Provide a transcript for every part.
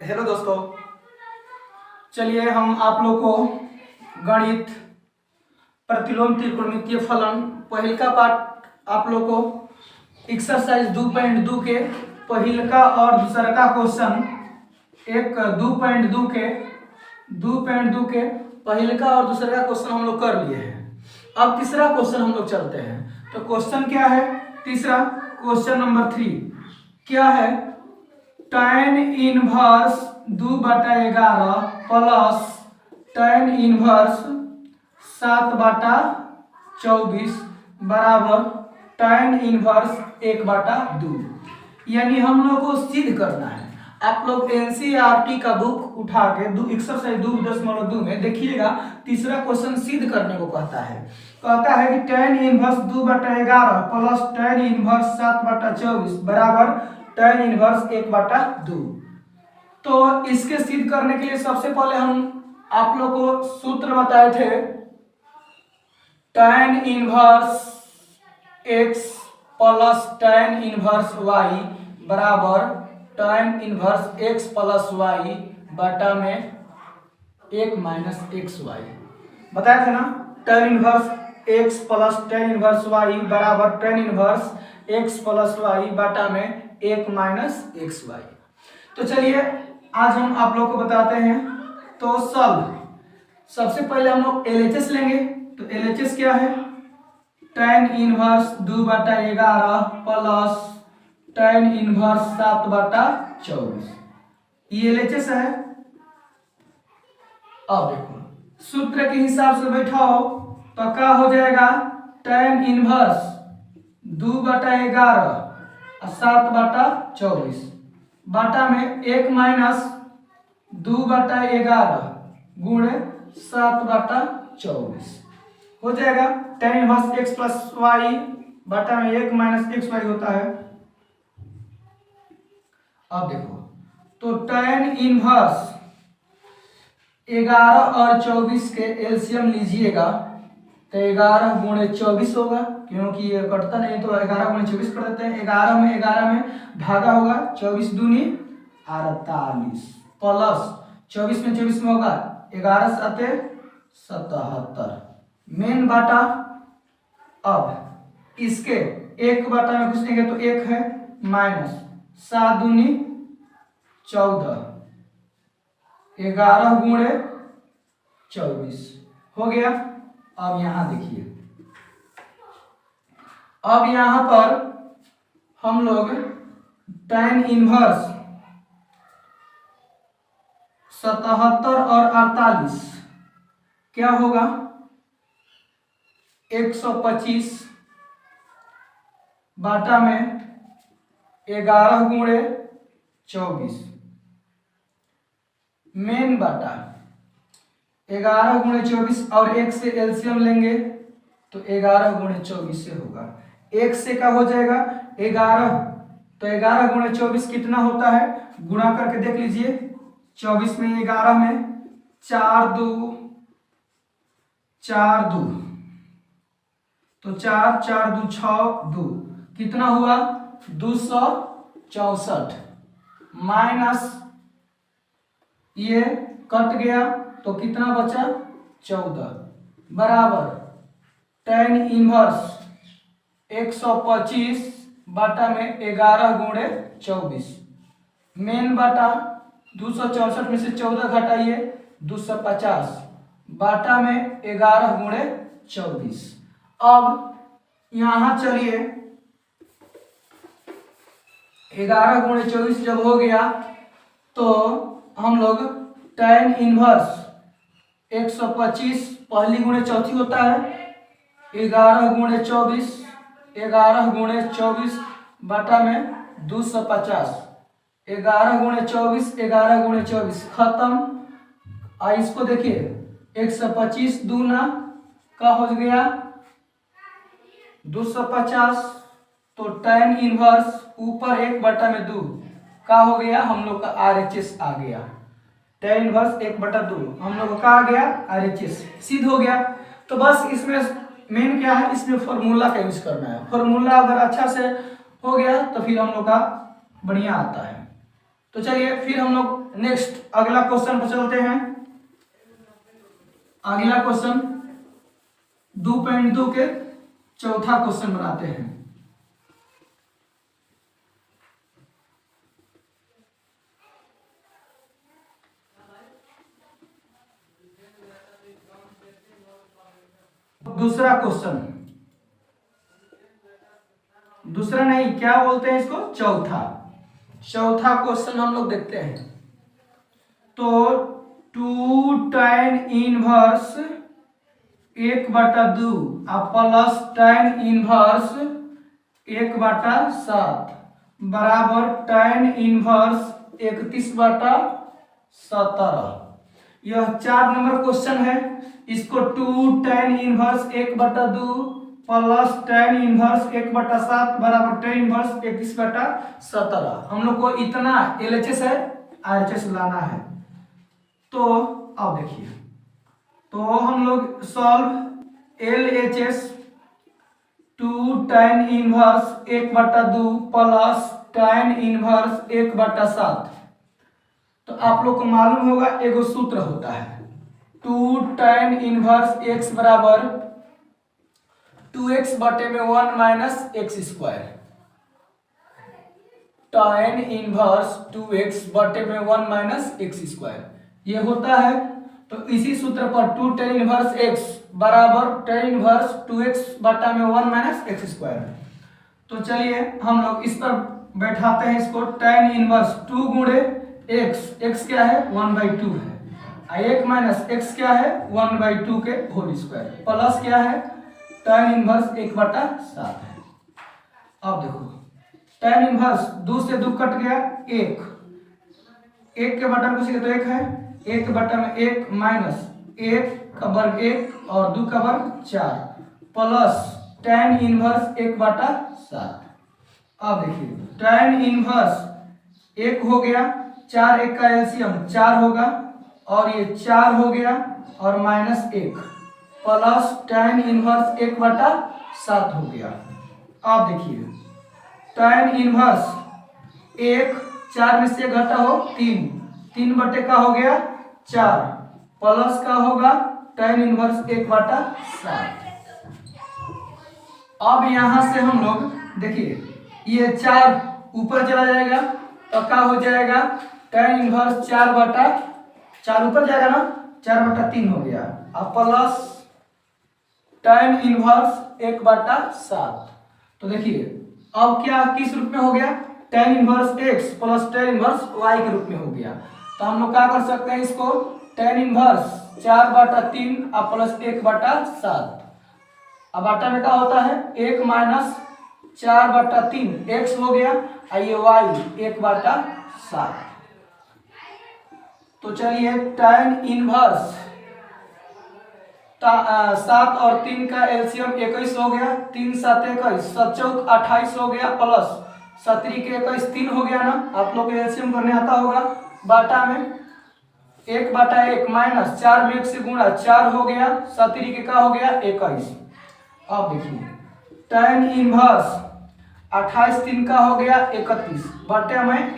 Hello दोस्तों, चलिए हम आप लोग को गणित प्रतिलोम त्रिकोणमितीय फलन पहिल का पाठ आप लोग को एक्सरसाइज 2.2 के पहिल का और दूसरा का क्वेश्चन एक 2.2 के पहिल का और दूसरा का क्वेश्चन हम लोग कर लिए हैं। अब तीसरा क्वेश्चन हम लोग चलते हैं। तो क्वेश्चन क्या है? तीसरा क्वेश्चन नंबर 3 क्या है? tan inverse 2/11 plus tan inverse 7/24 बराबर tan इनवर्स 1/2। यानी हम लोग को सिद्ध करना है। आप लोग एनसीईआरटी का बुक उठा के एक्सरसाइज 2.2 में देखिएगा, तीसरा क्वेश्चन सिद्ध करने को कहता है कि tan inverse 2/11 plus tan inverse 7/24 बराबर tan इनवर्स 1/2। तो इसके सिद्ध करने के लिए सबसे पहले हम आप लोग को सूत्र बताए थे, tan inverse x plus tan inverse y बराबर tan inverse x plus y बटा में 1 माइनस XY बताया था ना। tan inverse x plus tan inverse y बराबर tan inverse x plus y बटा में 1 माइनस XY। तो चलिए आज हम आप लोग को बताते हैं। तो सबसे पहले हम लोग LHS लेंगे। तो LHS क्या है? tan inverse 2/11 plus tan inverse 7/24 ये LHS है। अब देखो सूत्र के हिसाब से बैठाओ तो क्या हो जाएगा? tan इनवर्स 2/11 और 7/24 बटा में 1 माइनस 2/11 गुणे 7/24 हो जाएगा। tan inverse x plus y बटा में 1 माइनस XY होता है। अब देखो तो tan इनवर्स 11 और 24 के एलसीएम लीजिएगा तो 11 गुणे 24 होगा, क्योंकि ये कटता नहीं तो 11 गुणे 24 कर देते हैं। 11 में भागा होगा, 24 दूनी 48 प्लस 24 में 24 में होगा 11 7 77 मेन बाटा। अब इसके 1 बाटा में घुसेंगे तो 1 है माइनस 7 दूनी 14 11 गुणे 24 हो गया। अब यहां देखिए, अब यहां पर हम लोग tan इनवर्स 77 और 48 क्या होगा? 125 बाटा में 11 गुणे 24 मेन बाटा 11 गुणे 24 और 1 से एलसीएम लेंगे तो 11 गुणे 24 से होगा। 1 से क्या हो जाएगा? 11 तो 11 गुणे 24 कितना होता है? गुणा करके देख लीजिए। 24 में 11 में 4 2 तो 4 4 2 6 2 कितना हुआ? 264 माइनस ये कट गया तो कितना बचा? 14 बराबर tan इनवर्स 125 बटा में 11 गुणे 24 मेन बटा 264 में से 14 घटाइए 250 बाटा में 11 गुणे 24। अब यहां चलिए 11 गुणे 24 जब हो गया तो हम लोग tan इनवर्स 125 पहली गुणे चौथी होता है 11 गुणे 24 बटा में 250 11 गुणे 24 खत्म। इसको देखिए 125 दूना का हो गया 250 तो tan इनवर्स ऊपर 1/2 का हो गया हम लोग का RHS आ गया। tan इनवर्स 1/2 हम लोग का आ गया RHS सिद्ध हो गया। तो बस इसमें मेन क्या है? इसमें फॉर्मूला का यूज करना है। फॉर्मूला अगर अच्छा से हो गया तो फिर हम लोग का बढ़िया आता है। तो चलिए फिर हम लोग नेक्स्ट अगला क्वेश्चन पर चलते हैं। अगला क्वेश्चन 2.2 के चौथा क्वेश्चन बनाते हैं। दूसरा क्वेश्चन, दूसरा नहीं क्या बोलते हैं इसको, चौथा क्वेश्चन हम लोग देखते हैं। तो 2 tan inverse 1/2 plus tan inverse 1/7 बराबर tan इनवर्स 31/17। यह 4 नंबर क्वेश्चन है। इसको 2 tan inverse 1/2 plus tan inverse 1/7 बराबर tan इनवर्स 31/17। हम लोग को इतना LHS है RHS लाना है। तो अब देखिए, तो हम लोग solve LHS 2 tan inverse 1/2 plus tan inverse 1/7। तो आप लोग को मालूम होगा एगो सूत्र होता है 2 tan इनवर्स x बराबर 2x बटे में 1 minus x square. tan inverse 2x बटे में 1 माइनस एक्स स्क्वायर ये होता है। तो इसी सूत्र पर 2 tan इनवर्स x बराबर tan इनवर्स 2x बटा में 1 माइनस एक्स स्क्वायर। तो चलिए हम लोग इस पर बैठाते हैं इसको। tan इनवर्स 2 गुणे x क्या है 1/2 है, 1 माइनस x क्या है 1/2 के होल स्क्वायर प्लस क्या है tan इनवर्स 1/7 है। अब देखो tan इनवर्स 2 से 2 कट गया, 1 के बटा में कुछ तो 1 है, 1 के बटा में 1 माइनस 1 का वर्ग 1 और 2 का वर्ग 4 प्लस tan इनवर्स 1/7। अब देखिए tan इनवर्स 1 हो गया, 4 1 का एलसीएम 4 होगा और ये 4 हो गया और माइनस 1 प्लस tan इनवर्स 1/7 हो गया। अब देखिए tan इनवर्स 1 4 में से घटा हो 3 बटे का हो गया 4 प्लस का होगा tan इनवर्स 1/7। अब यहां से हम लोग देखिए ये 4 ऊपर चला जाएगा तो क्या हो जाएगा tan इनवर्स 4 ऊपर जाएगा ना, 4/3 हो गया अब प्लस tan इनवर्स 1/7। तो देखिए अब क्या किस रूप में हो गया tan inverse x plus tan inverse y के रूप में हो गया। तो हम लोग क्या कर सकते हैं इसको tan इनवर्स 4/3 प्लस 1/7। अब बाटा में क्या होता है 1 माइनस 4/3 x हो गया और ये y 1/7। तो चलिए tan इनवर्स 7 और 3 का एलसीएम 21 हो गया, 3 7 21 7 चौक 28 हो गया प्लस 17 के 21 3 हो गया ना। आप लोग को एलसीएम करने आता होगा। बाटा में 1/1 माइनस 4 में 1 से गुणा 4 हो गया, 17 के का हो गया 21। अब देखिए tan इनवर्स 28 3 का हो गया 31 बटे में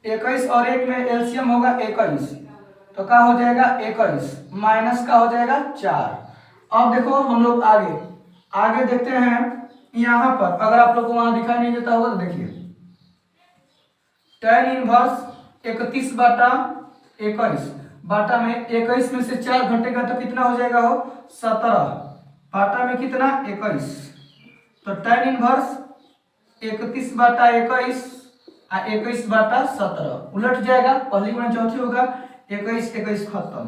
21 और 1 में एलसीएम होगा 21 तो क्या हो जाएगा 21 माइनस का हो जाएगा 4। अब देखो हम लोग आगे देखते हैं। यहां पर अगर आप लोग को वहां दिखाई नहीं देता होगा तो देखिए tan इनवर्स 31/21 बाटा में 21 में से 4 घटेगा तो कितना हो जाएगा हो 17 बाटा में कितना 21। तो tan इनवर्स 31/21 और 21/17 उलट जाएगा, पहली गुणा चौथी होगा 21 खत्म।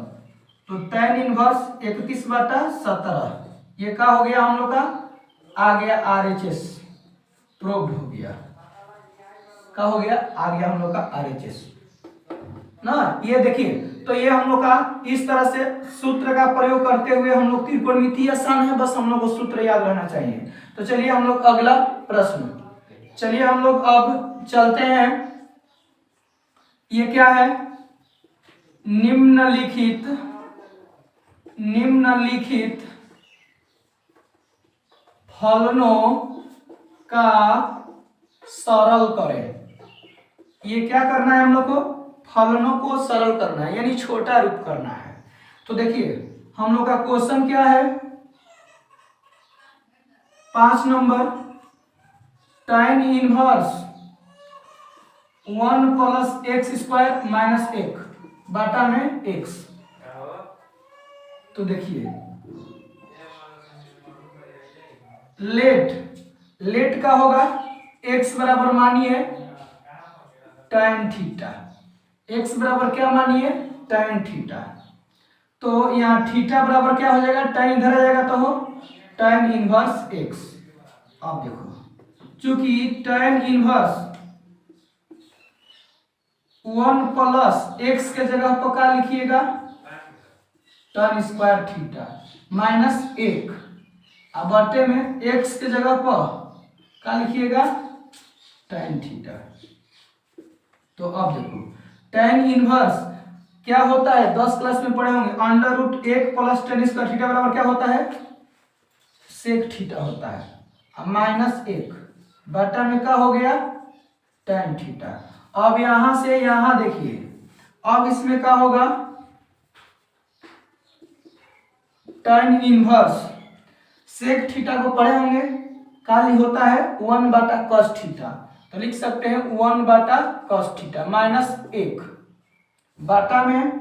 तो tan इनवर्स 31/17 ये क्या हो गया हम लोग का आ गया RHS प्रूव्ड हो गया। क्या हो गया आ गया हम लोग का RHS ना। ये देखिए तो ये हम लोग का इस तरह से सूत्र का प्रयोग करते हुए हम लोग त्रिकोणमिति आसान है, बस हम लोग को सूत्र याद रहना चाहिए। तो चलिए हम लोग अगला प्रश्न, चलिए हम लोग अब चलते हैं। ये क्या है निम्नलिखित फलनों का सरल करें। ये क्या करना है हम लोग को, फलनों को सरल करना है, यानी छोटा रूप करना है। तो देखिए हम लोग का क्वेश्चन क्या है, 5 number, tan inverse 1 plus x square minus 1 बटा में x। तो देखिए लेट का होगा x बराबर मानिए tan थीटा, x बराबर क्या मानिए tan थीटा। तो यहाँ थीटा बराबर क्या हो जाएगा, tan इधर आ जाएगा तो हो tan इनवर्स x। अब देखो चूंकि tan इनवर्स 1 प्लस एक्स के जगह पर क्या लिखिएगा, tan स्क्वायर थीटा माइनस 1 अब बटे में x के जगह पर क्या लिखिएगा, tan थीटा। तो अब देखो tan इनवर्स क्या होता है, 10 क्लास में पढ़े होंगे, under root 1 plus tan square theta बराबर क्या होता है, सेक थीटा होता है। अब माइनस 1 बटा में क्या हो गया, tan थीटा। अब यहां से यहां देखिए, अब इसमें क्या होगा, tan इनवर्स सेक थीटा को पढ़े होंगे, काली होता है 1 बटा cos थीटा, तो लिख सकते हैं 1 बटा cos थीटा माइनस 1 बटा में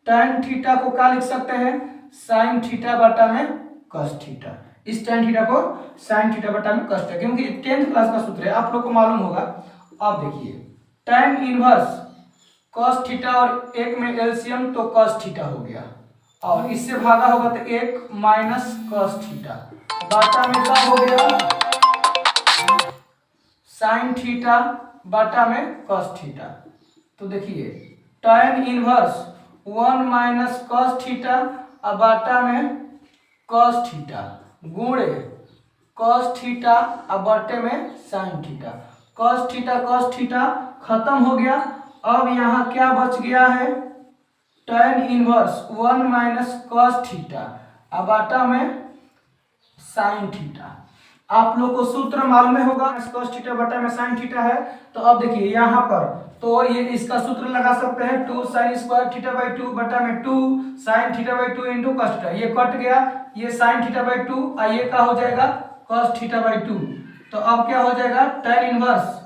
tan थीटा को क्या लिख सकते हैं, sin थीटा बटा में cos थीटा। इस tan थीटा को sin थीटा बटा में cos थीटा, क्योंकि 10th क्लास का सूत्र है, आप लोग को मालूम होगा। अब देखिए tan इनवर्स cos थीटा और एक में एलसीएम तो cos थीटा हो गया, और इससे भागा होगा तो 1 माइनस cos थीटा बटा में क्या हो गया, sin थीटा बटा में cos थीटा। तो देखिए tan inverse 1 minus cos theta और बटा में cos थीटा गुणे cos थीटा और बटे में sin थीटा। cos थीटा खत्म हो गया। अब यहाँ क्या बच गया है, tan inverse 1 minus cos theta और बटा में sin थीटा। आप लोग को सूत्र मालूम होगा, cos थीटा बटा में sin थीटा है। तो अब देखिए यहाँ पर तो ये इसका सूत्र लगा सकते हैं, 2 sin स्क्वायर थीटा बाई 2 बटा में 2 sin theta by 2 into cos theta, ये कट गया, ये sin थीटा बाई 2 और ये क्या हो जाएगा cos थीटा बाई 2। तो अब क्या हो जाएगा, tan inverse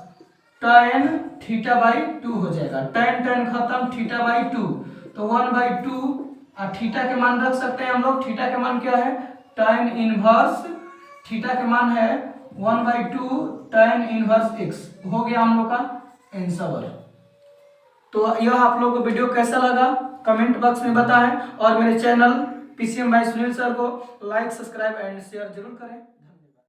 tan theta by 2 हो जाएगा, tan खत्म, थीटा बाई 2 तो 1/2 और थीटा के मान रख सकते हैं हम लोग। थीटा के मान क्या है, tan इनवर्स थीटा के मान है 1/2 tan इनवर्स x हो गया हम लोग का आंसर। तो यह आप लोगों को वीडियो कैसा लगा कमेंट बॉक्स में बताएं, और मेरे channel PCM by Sunil sir को लाइक सब्सक्राइब एंड शेयर जरूर करें।